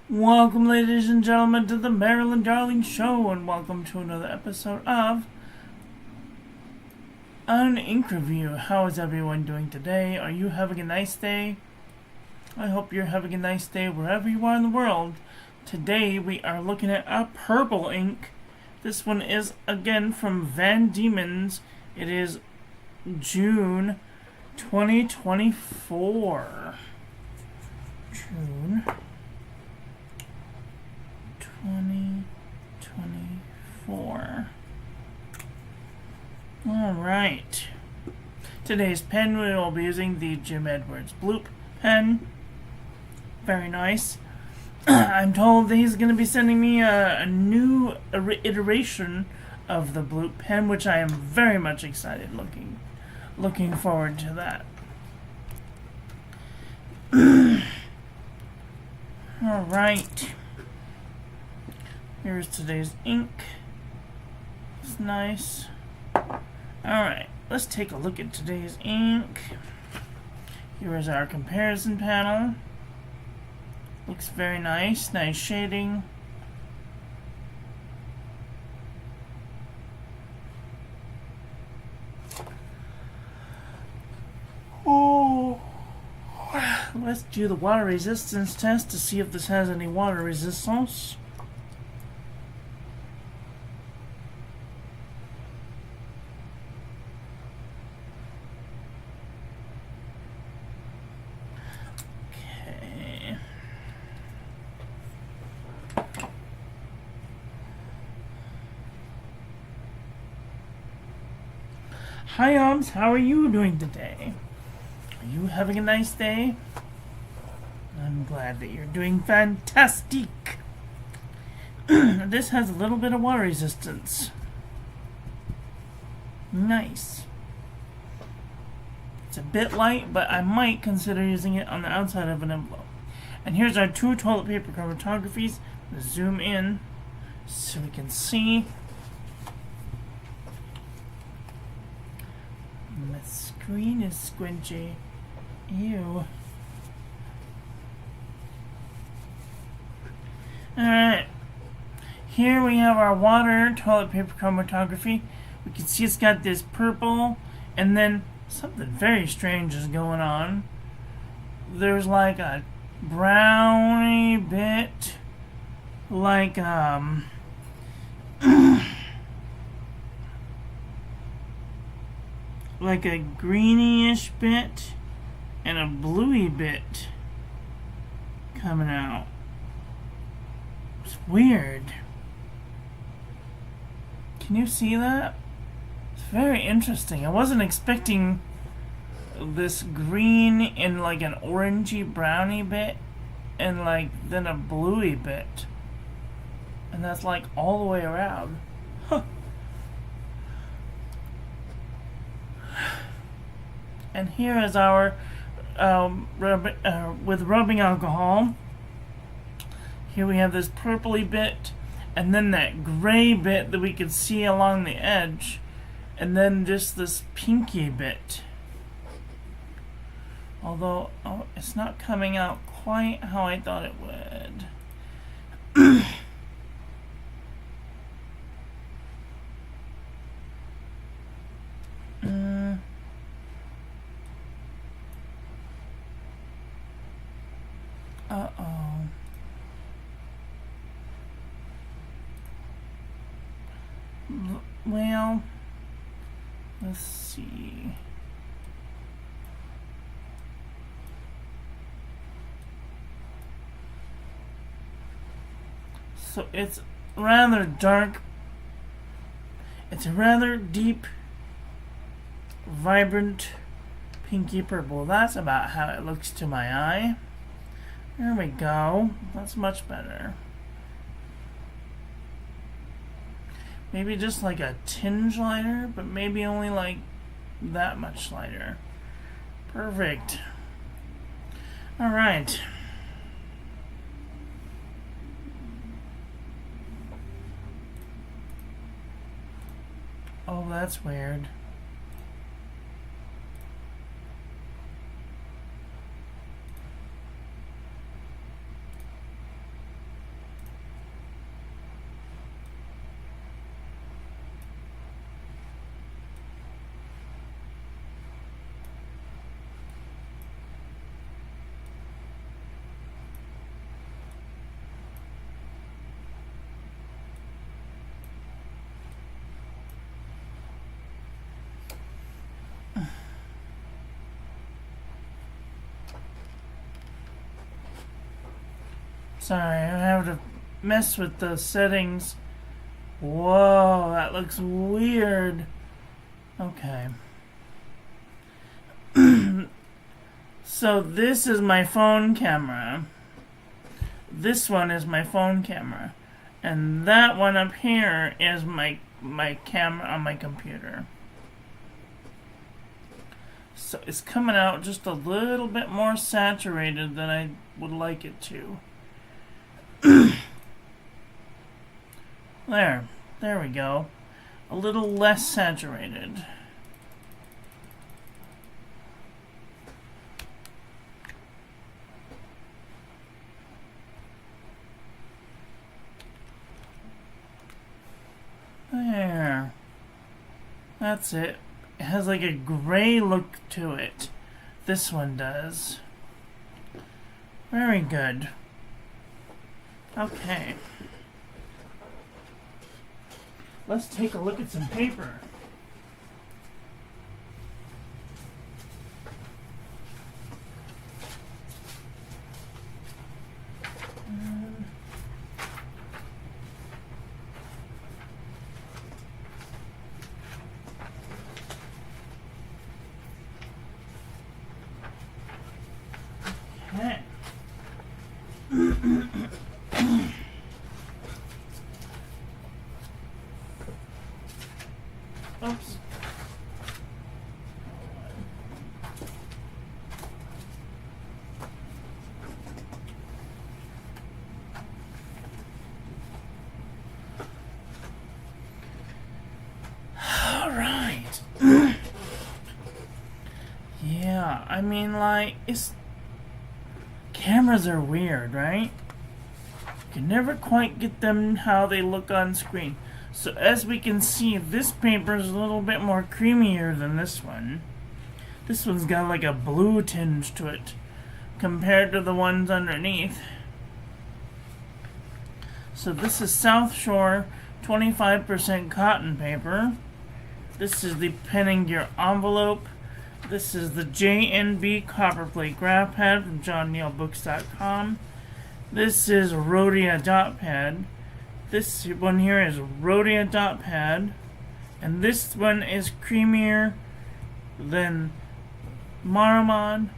Welcome, ladies and gentlemen, to the Marilyn Darling Show, and welcome to another episode of An Ink Review. How is everyone doing today? Are you having a nice day? I hope you're having a nice day wherever you are in the world. Today we are looking at a purple ink. This one is again from Diemans. It is June 2024. June 2024. Alright. Today's pen, we will be using the Jim Edwards Bloop pen. Very nice. I'm told that he's going to be sending me a new iteration of the Bloop pen, which I am very much excited looking forward to that. Alright. Here's today's ink. It's nice. Alright, let's take a look at today's ink. Here is our comparison panel. Looks very nice. Nice shading. Oh. Let's do the water resistance test to see if this has any water resistance. Hi, Obs. How are you doing today? Are you having a nice day? I'm glad that you're doing fantastic. This has a little bit of water resistance. Nice. It's a bit light, but I might consider using it on the outside of an envelope. And here's our two toilet paper chromatographies. Let's zoom in so we can see. My screen is squinchy. Ew. Alright. Here we have our water toilet paper chromatography. We can see it's got this purple, and then something very strange is going on. There's like a browny bit, like like a greenish bit and a bluey bit coming out. It's weird. Can you see that? It's very interesting. I wasn't expecting this green and like an orangey browny bit and like then a bluey bit. And that's like all the way around. Huh. And here is our with rubbing alcohol. Here we have this purpley bit, and then that gray bit that we could see along the edge, and then just this pinky bit. Although it's not coming out quite how I thought it would. Uh-oh. Well, let's see. So it's rather dark. It's a rather deep, vibrant pinky purple. That's about how it looks to my eye. There we go. That's much better. Maybe just like a tinge lighter, but maybe only like that much lighter. Perfect. Alright. Oh, that's weird. Sorry, I have to mess with the settings. Whoa, that looks weird. Okay. So this is my phone camera. This one is my phone camera. And that one up here is my camera on my computer. So it's coming out just a little bit more saturated than I would like it to. There we go. A little less saturated. There. That's it. It has like a gray look to it. This one does. Very good. Okay. Let's take a look at some paper. Okay. Oops. All right. Yeah, I mean, like, cameras are weird, right? You can never quite get them how they look on screen. So as we can see, this paper is a little bit more creamier than this one. This one's got like a blue tinge to it compared to the ones underneath. So this is South Shore 25% cotton paper. This is the Pen and Gear envelope. This is the J&B Copperplate graph pad from JohnNeilBooks.com. This is Rhodia dot pad. This one here is Rhodia dot pad, and this one is creamier than Maramon,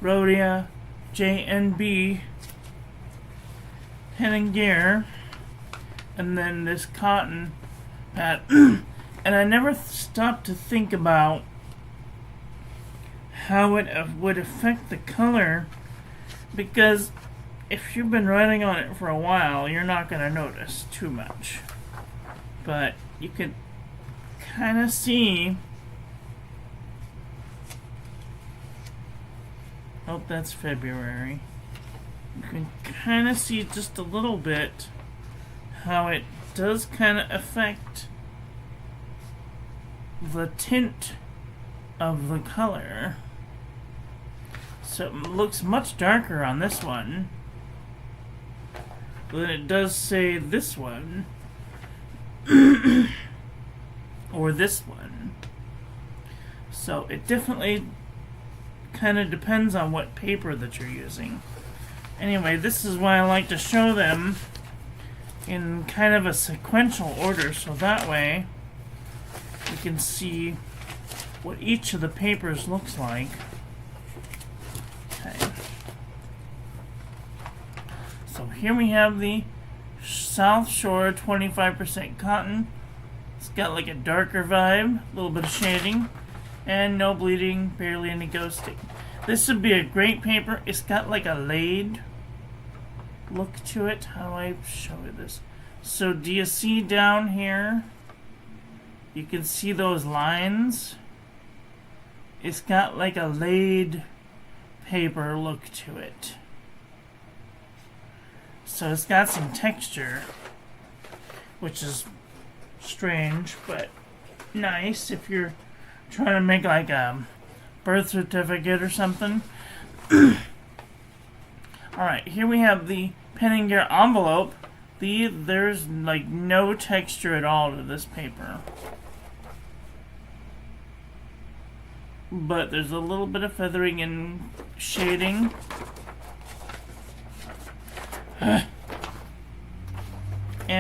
Rhodia, J&B, Pen and Gear, and then this cotton pad. And I never stopped to think about how it would affect the color, because if you've been writing on it for a while, you're not going to notice too much. But you could kind of see. Oh, that's February. You can kind of see just a little bit how it does kind of affect the tint of the color. So it looks much darker on this one than it does, say, this one or this one. So it definitely kind of depends on what paper that you're using. Anyway, this is why I like to show them in kind of a sequential order, so that way you can see what each of the papers looks like. Okay. So here we have the South Shore 25% cotton. It's got like a darker vibe, a little bit of shading, and no bleeding, barely any ghosting. This would be a great paper. It's got like a laid look to it. How do I show you this? So do you see down here? You can see those lines. It's got like a laid paper look to it. So it's got some texture, which is strange, but nice if you're trying to make like a birth certificate or something. Alright, here we have the Pen and Gear envelope. There's like no texture at all to this paper. But there's a little bit of feathering and shading.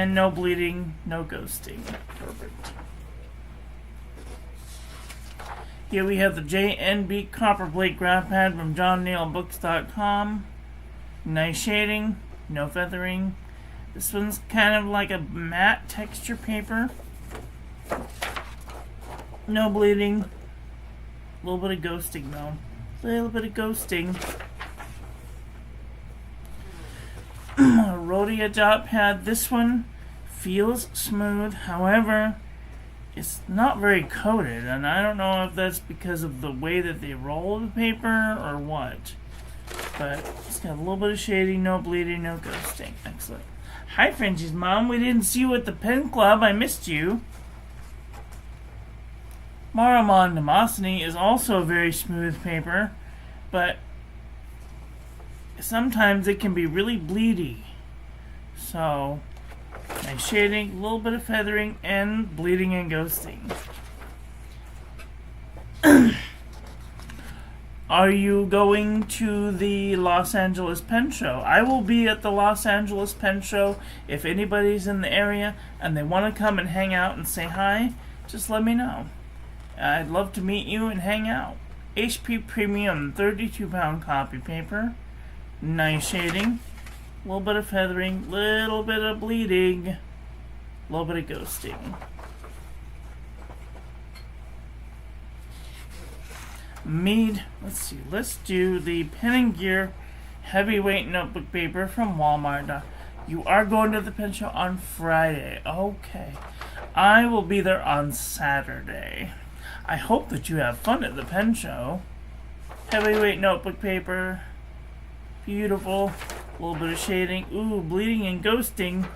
and no bleeding, no ghosting. Perfect. Here we have the JNB Copper Plate Graph Pad from JohnNeilBooks.com. Nice shading, no feathering. This one's kind of like a matte texture paper. No bleeding. A little bit of ghosting though. A little bit of ghosting. Rhodia dot pad. This one feels smooth. However, it's not very coated, and I don't know if that's because of the way that they roll the paper or what. But it's got a little bit of shading, no bleeding, no ghosting. Excellent. Hi, Frenchie's mom. We didn't see you at the pen club. I missed you. Maramon Nemosini is also a very smooth paper, but sometimes it can be really bleedy. So, nice shading, a little bit of feathering, and bleeding and ghosting. Are you going to the Los Angeles Pen Show? I will be at the Los Angeles Pen Show. If anybody's in the area and they want to come and hang out and say hi, just let me know. I'd love to meet you and hang out. HP Premium 32-pound copy paper. Nice shading. A little bit of feathering. Little bit of bleeding. A little bit of ghosting. Mead. Let's see. Let's do the Pen & Gear heavyweight notebook paper from Walmart. You are going to the pen show on Friday. Okay. I will be there on Saturday. I hope that you have fun at the pen show. Heavyweight notebook paper. Beautiful. A little bit of shading. Ooh, bleeding and ghosting.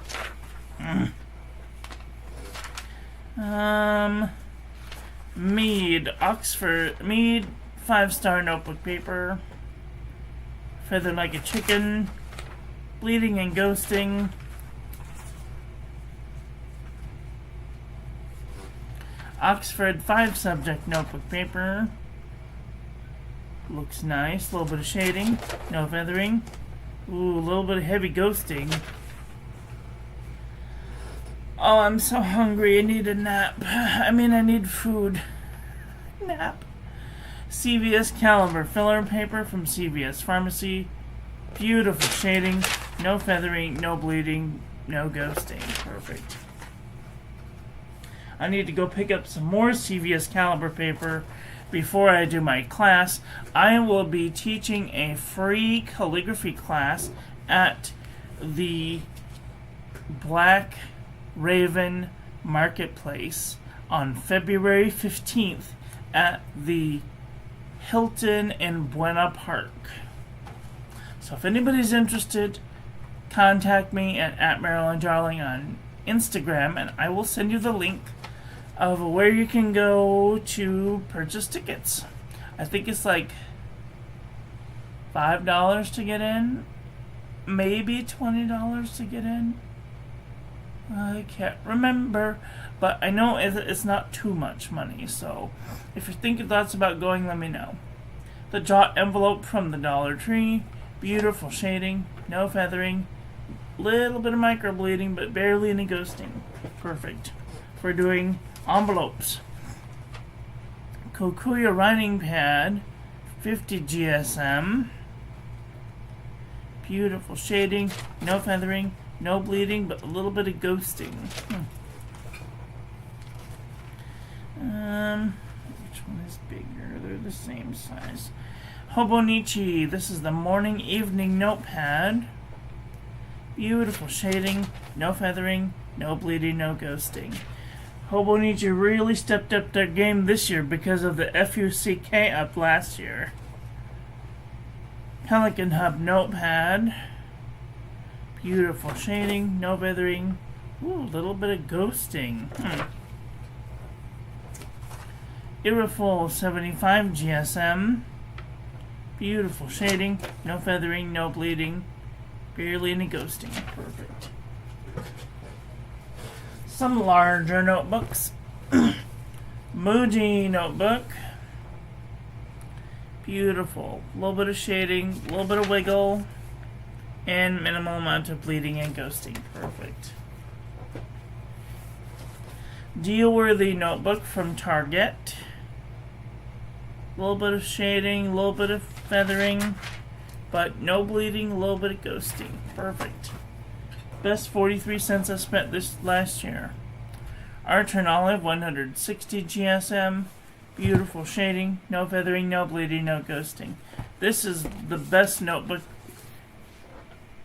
Mead 5-star notebook paper. Feathered like a chicken. Bleeding and ghosting. Oxford 5-subject notebook paper. Looks nice. A little bit of shading. No feathering. Ooh, a little bit of heavy ghosting. Oh, I'm so hungry. I need a nap. I need food. Nap. CVS Caliber filler paper from CVS Pharmacy. Beautiful shading. No feathering. No bleeding. No ghosting. Perfect. I need to go pick up some more CVS Caliber paper before I do my class. I will be teaching a free calligraphy class at the Black Raven Marketplace on February 15th at the Hilton in Buena Park. So if anybody's interested, contact me at Marilyn Darling on Instagram, and I will send you the link of where you can go to purchase tickets. I think it's like $5 to get in, maybe $20 to get in. I can't remember, but I know it's not too much money, so if you're thinking thoughts about going, let me know. The Jot envelope from the Dollar Tree. Beautiful shading, no feathering, little bit of microbleeding, but barely any ghosting. Perfect for doing envelopes. Kokuya writing pad, 50 GSM. Beautiful shading, no feathering, no bleeding, but a little bit of ghosting. Which one is bigger? They're the same size. Hobonichi. This is the morning evening notepad. Beautiful shading, no feathering, no bleeding, no ghosting. Hobonichi really stepped up their game this year because of the FUCK up last year. Pelican Hub notepad. Beautiful shading, no feathering. Ooh, a little bit of ghosting. Irreful 75 GSM. Beautiful shading, no feathering, no bleeding, barely any ghosting. Perfect. Some larger notebooks. Muji notebook. Beautiful. A little bit of shading, a little bit of wiggle, and minimal amount of bleeding and ghosting. Perfect. Deal-worthy notebook from Target. A little bit of shading, a little bit of feathering, but no bleeding, a little bit of ghosting. Perfect. Best 43 cents I spent this last year. Archer and Olive, 160 GSM. Beautiful shading, no feathering, no bleeding, no ghosting. This is the best notebook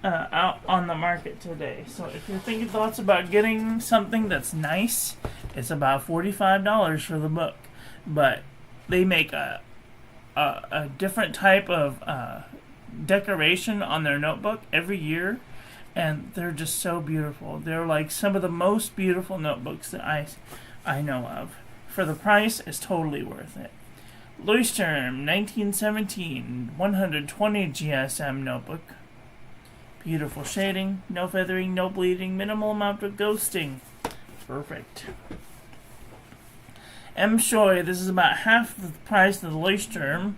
out on the market today. So if you're thinking thoughts about getting something that's nice, it's about $45 for the book. But they make a different type of decoration on their notebook every year, and they're just so beautiful. They're like some of the most beautiful notebooks that I know of. For the price, it's totally worth it. Leuchtturm 1917 120 GSM notebook. Beautiful shading, no feathering, no bleeding, minimal amount of ghosting. Perfect. M. Shoy, this is about half the price of the Leuchtturm.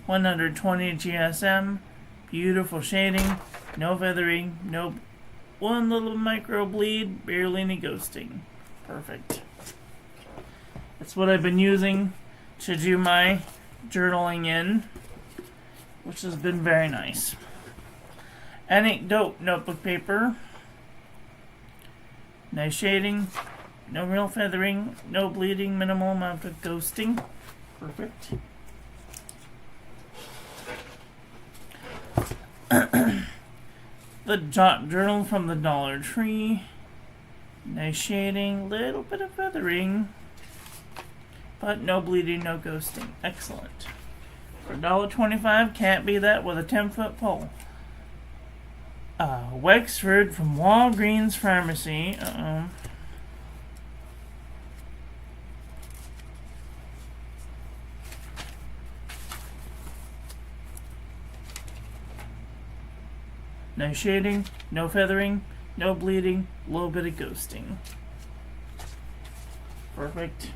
120 GSM. Beautiful shading, no feathering, no one little micro bleed, barely any ghosting. Perfect. That's what I've been using to do my journaling in, which has been very nice. Anecdote notebook paper. Nice shading, no real feathering, no bleeding, minimal amount of ghosting. Perfect. The journal from the Dollar Tree. Nice shading, little bit of feathering, but no bleeding, no ghosting. Excellent. For $1.25, can't beat that with a 10-foot pole. Wexford from Walgreens Pharmacy. Nice shading, no feathering, no bleeding, a little bit of ghosting. Perfect.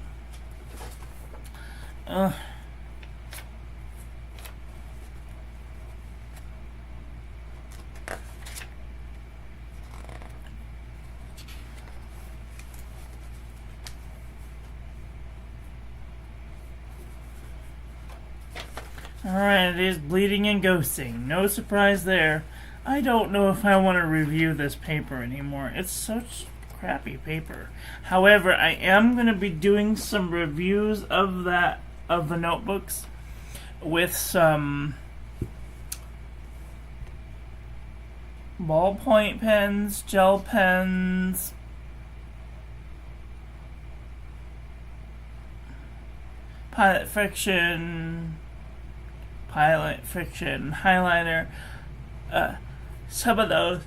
Alright, it is bleeding and ghosting. No surprise there. I don't know if I want to review this paper anymore. It's such crappy paper. However, I am going to be doing some reviews of the notebooks with some ballpoint pens, gel pens, Pilot Fiction highlighter, some of those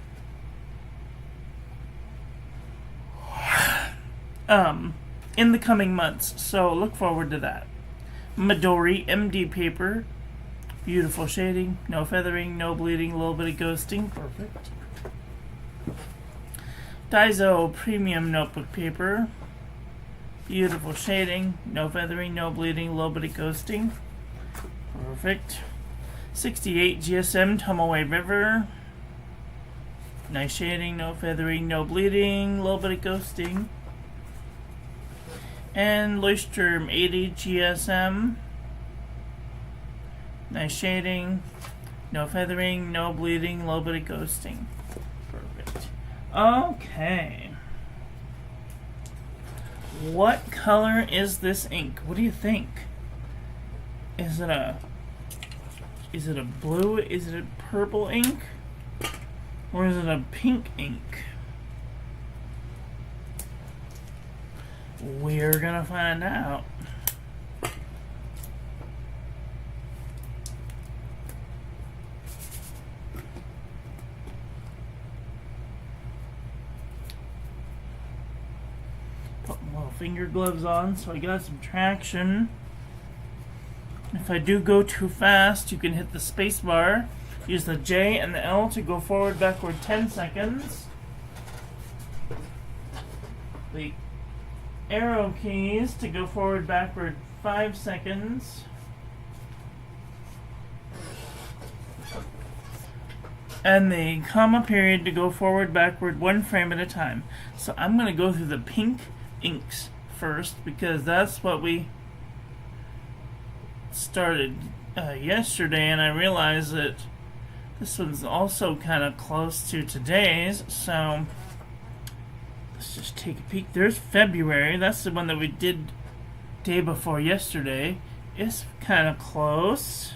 in the coming months, so look forward to that. Midori MD paper, beautiful shading, no feathering, no bleeding, a little bit of ghosting. Perfect. Daiso premium notebook paper, beautiful shading, no feathering, no bleeding, a little bit of ghosting. Perfect. 68 GSM Tomoe River. Nice shading, no feathering, no bleeding, a little bit of ghosting. And Leuchtturm 80 GSM. Nice shading, no feathering, no bleeding, a little bit of ghosting. Perfect. Okay. What color is this ink? What do you think? Is it a blue? Is it a purple ink? Or is it a pink ink? We're gonna find out. Put my little finger gloves on so I got some traction. If I do go too fast, you can hit the space bar. Use the J and the L to go forward, backward 10 seconds. The arrow keys to go forward, backward 5 seconds. And the comma period to go forward, backward 1 frame at a time. So I'm going to go through the pink inks first, because that's what we started yesterday, and I realized that this one's also kind of close to today's, so let's just take a peek. There's February. That's the one that we did day before yesterday. It's kind of close.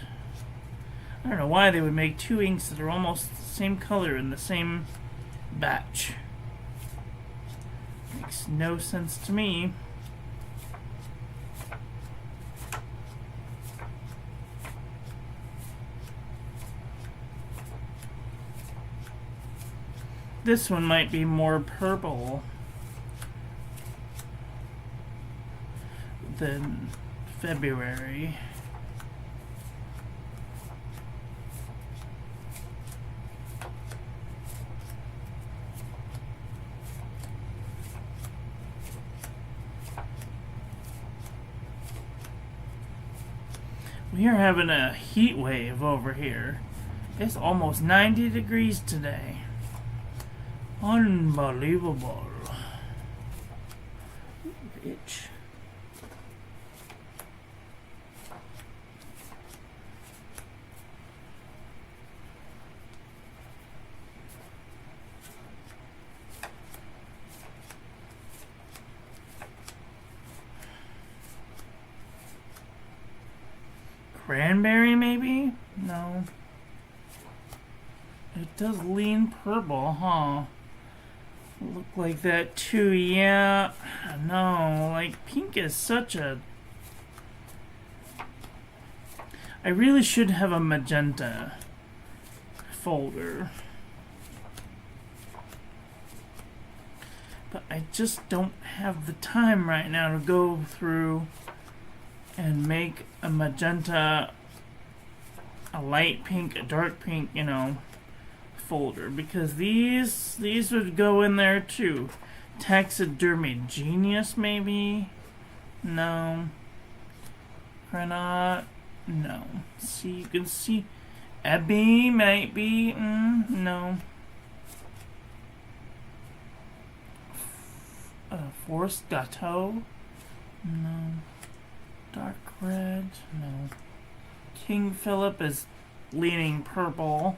I don't know why they would make two inks that are almost the same color in the same batch. Makes no sense to me. This one might be more purple than February. We are having a heat wave over here. It's almost 90 degrees today. Unbelievable. Itch. Cranberry, maybe? No. It does lean purple, huh? Look like that too, yeah. No, like pink is such a... I really should have a magenta folder. But I just don't have the time right now to go through and make a magenta, a light pink, a dark pink, you know, folder, because these would go in there too. Taxidermy Genius, maybe? No. Granite? No. See, you can see Ebby might be. No. Forest Gateau? No. Dark red? No. King Philip is leaning purple.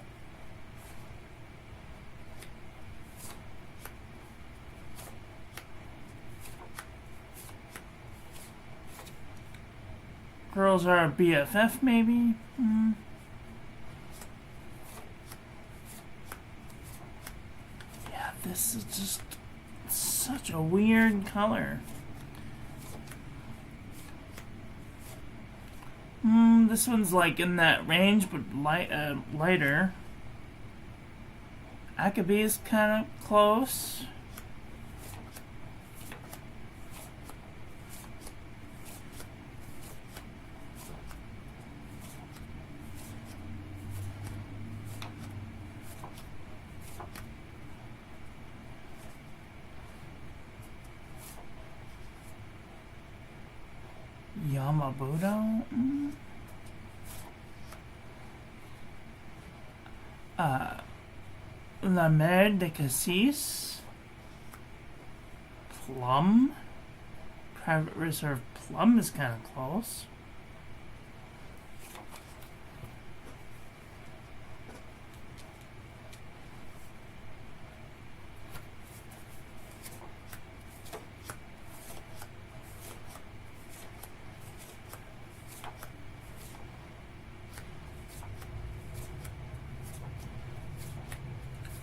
Girls Are a BFF, maybe? Yeah, this is just such a weird color. This one's like in that range, but lighter. Akabe is kind of close. Yamabudo? La Mer de Cassis? Plum? Private Reserve Plum is kind of close.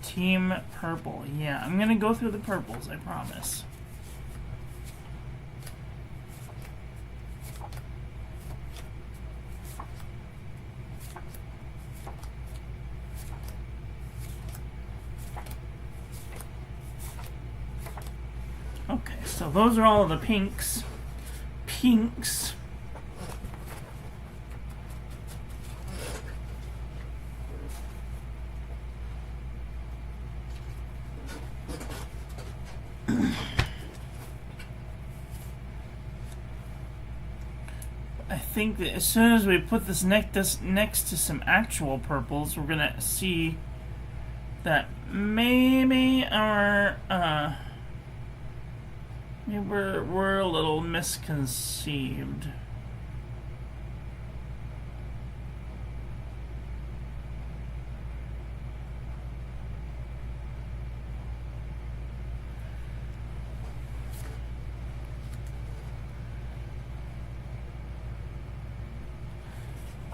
Team Purple. Yeah, I'm gonna go through the purples, I promise. Okay, so those are all of the pinks. Pinks. I think that as soon as we put this next to some actual purples, we're gonna see that maybe our Maybe we're a little misconceived.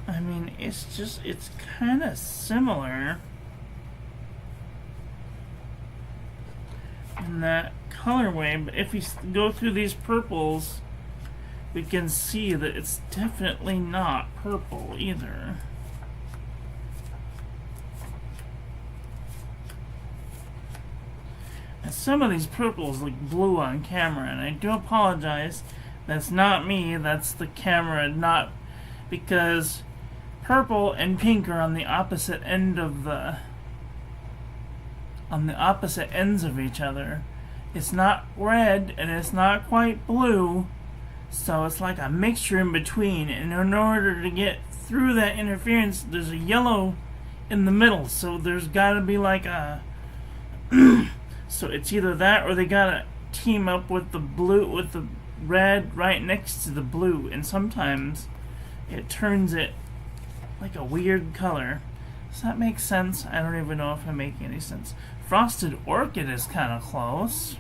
I mean, it's kind of similar in that colorway, but if we go through these purples, we can see that it's definitely not purple either. And some of these purples look blue on camera, and I do apologize. That's not me, that's the camera, not because purple and pink are on the opposite end of on the opposite ends of each other. It's not red and it's not quite blue, so it's like a mixture in between, and in order to get through that interference there's a yellow in the middle, so there's gotta be like a so it's either that or they gotta team up with the blue, with the red right next to the blue, and sometimes it turns it like a weird color. Does that make sense? I don't even know if I'm making any sense. Frosted Orchid is kind of close.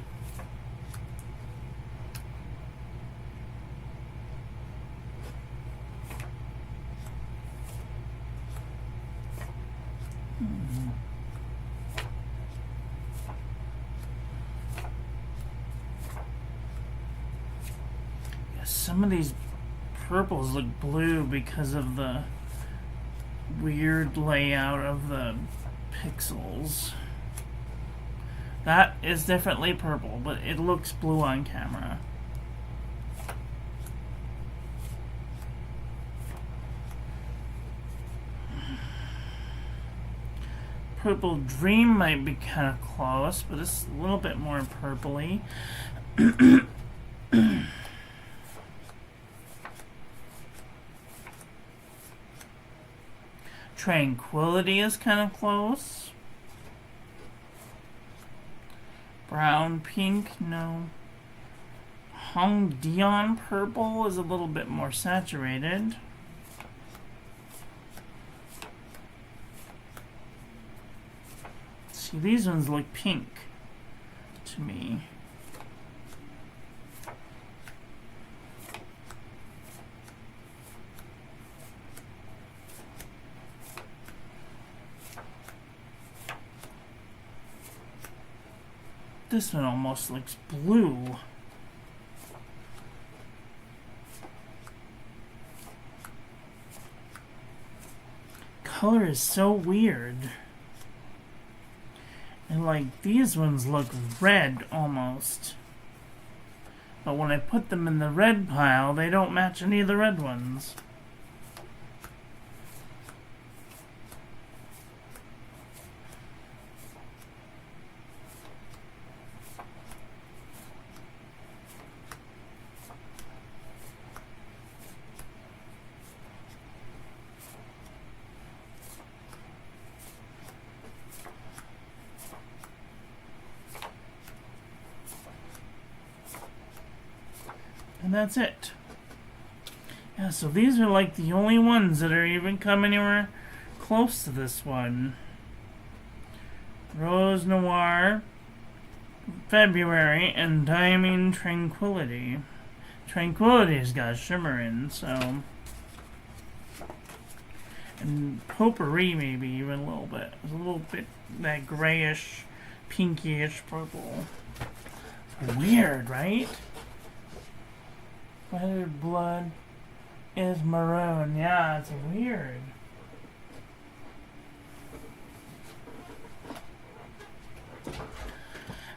Yeah, some of these purples look blue because of the weird layout of the pixels. That is definitely purple, but it looks blue on camera. Purple Dream might be kind of close, but it's a little bit more purpley. Tranquility is kind of close. Brown Pink, no. Hong Dion Purple is a little bit more saturated. See, these ones look pink to me. This one almost looks blue. Color is so weird. And like these ones look red almost. But when I put them in the red pile, they don't match any of the red ones. And that's it. Yeah, so these are like the only ones that are even come anywhere close to this one. Rose Noir, February, and Diamond Tranquility. Tranquility's got shimmer in, so. And Potpourri maybe even a little bit. It's a little bit that grayish, pinkyish purple. Weird, right? Weathered Blood is maroon. Yeah, it's weird.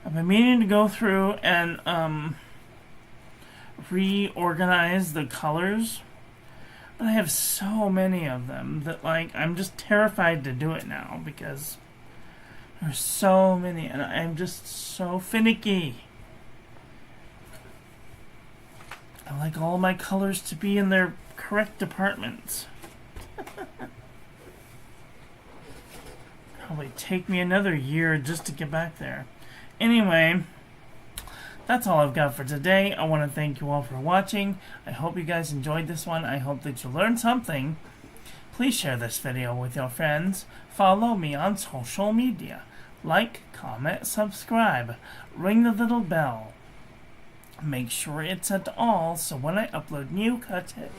I've been meaning to go through and reorganize the colors, but I have so many of them that like I'm just terrified to do it now because there's so many and I'm just so finicky. I like all my colors to be in their correct departments. Probably take me another year just to get back there. Anyway, that's all I've got for today. I want to thank you all for watching. I hope you guys enjoyed this one. I hope that you learned something. Please share this video with your friends. Follow me on social media. Like, comment, subscribe. Ring the little bell. Make sure it's at all so when I upload new content,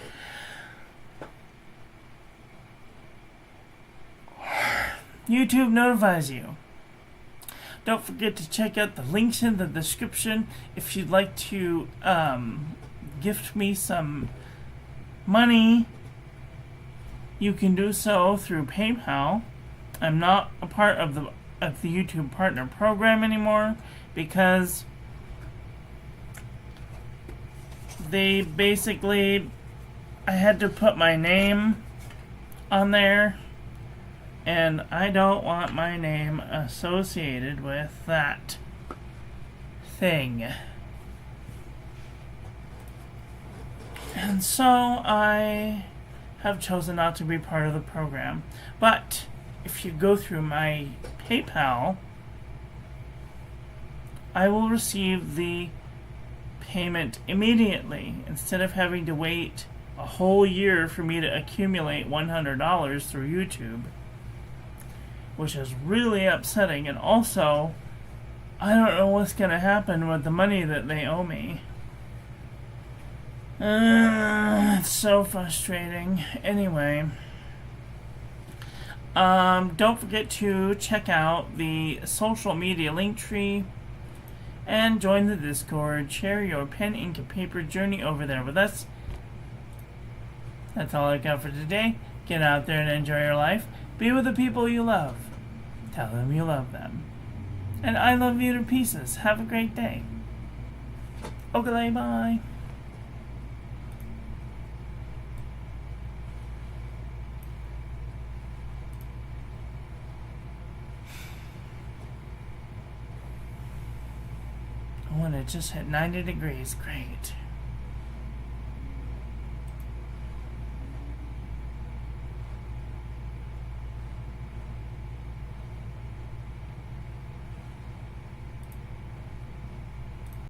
YouTube notifies you. Don't forget to check out the links in the description if you'd like to gift me some money. You can do so through PayPal. I'm not a part of the YouTube Partner Program anymore because they basically, I had to put my name on there, and I don't want my name associated with that thing. And so I have chosen not to be part of the program. But if you go through my PayPal, I will receive the payment immediately instead of having to wait a whole year for me to accumulate $100 through YouTube, which is really upsetting. And also, I don't know what's going to happen with the money that they owe me. It's so frustrating. Anyway, don't forget to check out the social media link tree and join the Discord. Share your pen, ink, and paper journey over there with us. That's all I got for today. Get out there and enjoy your life. Be with the people you love. Tell them you love them. And I love you to pieces. Have a great day. Okay, bye. Oh, and it just hit 90 degrees. Great.